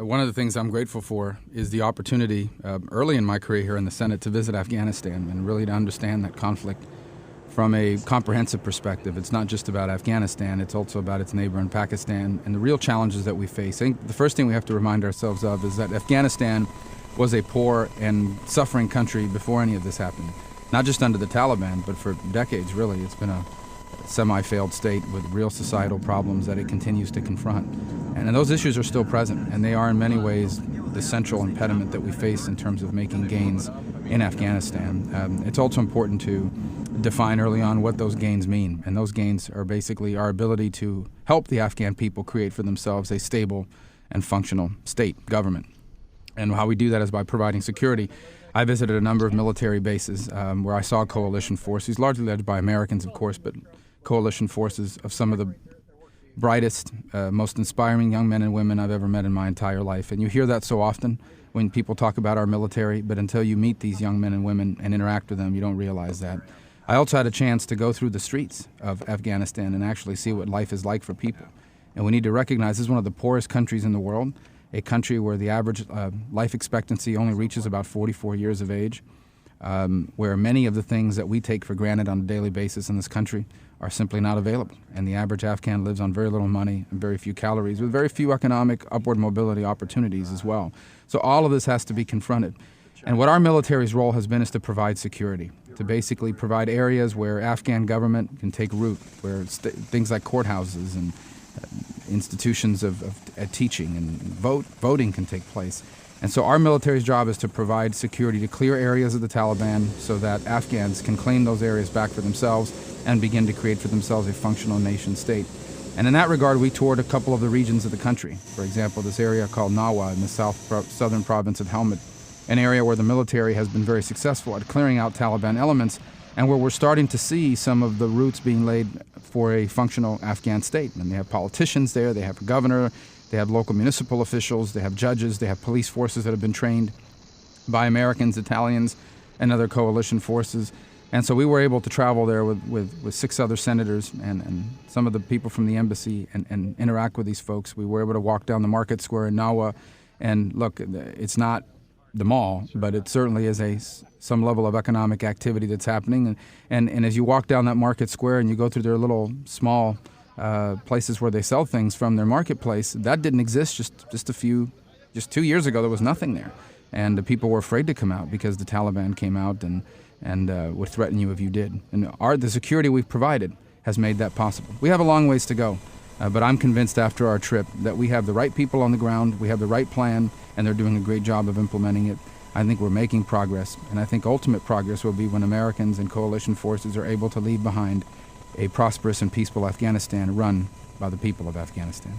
One of the things I'm grateful for is the opportunity early in my career here in the Senate to visit Afghanistan and really to understand that conflict from a comprehensive perspective. It's not just about Afghanistan, it's also about its neighbor in Pakistan and the real challenges that we face. I think the first thing we have to remind ourselves of is that Afghanistan was a poor and suffering country before any of this happened. Not just under the Taliban, but for decades, really. It's been a semi-failed state with real societal problems that it continues to confront. And those issues are still present, and they are in many ways the central impediment that we face in terms of making gains in Afghanistan. It's also important to define early on what those gains mean, and those gains are basically our ability to help the Afghan people create for themselves a stable and functional state government. And how we do that is by providing security. I visited a number of military bases where I saw coalition forces, largely led by Americans, of course, but coalition forces of some of the brightest, most inspiring young men and women I've ever met in my entire life. And you hear that so often when people talk about our military, but until you meet these young men and women and interact with them, you don't realize that. I also had a chance to go through the streets of Afghanistan and actually see what life is like for people. And we need to recognize this is one of the poorest countries in the world, a country where the average life expectancy only reaches about 44 years of age, where many of the things that we take for granted on a daily basis in this country are simply not available. And the average Afghan lives on very little money and very few calories, with very few economic upward mobility opportunities as well. So all of this has to be confronted. And what our military's role has been is to provide security, to basically provide areas where Afghan government can take root, where things like courthouses and institutions of teaching and voting can take place. And so our military's job is to provide security to clear areas of the Taliban so that Afghans can claim those areas back for themselves and begin to create for themselves a functional nation state. And in that regard, we toured a couple of the regions of the country. For example, this area called Nawa in the southern province of Helmand, an area where the military has been very successful at clearing out Taliban elements and where we're starting to see some of the roots being laid for a functional Afghan state. And they have politicians there, they have a governor, they have local municipal officials, they have judges, they have police forces that have been trained by Americans, Italians, and other coalition forces. And so we were able to travel there with 6 other senators and some of the people from the embassy and interact with these folks. We were able to walk down the market square in Nawa, and look, it's not the mall, but it certainly is some level of economic activity that's happening. And as you walk down that market square and you go through their little small places where they sell things from their marketplace, that didn't exist just 2 years ago. There was nothing there, and the people were afraid to come out because the Taliban came out and would threaten you if you did. And the security we've provided has made that possible. We have a long ways to go, but I'm convinced after our trip that we have the right people on the ground, we have the right plan, and they're doing a great job of implementing it. I think we're making progress, and I think ultimate progress will be when Americans and coalition forces are able to leave behind a prosperous and peaceful Afghanistan run by the people of Afghanistan.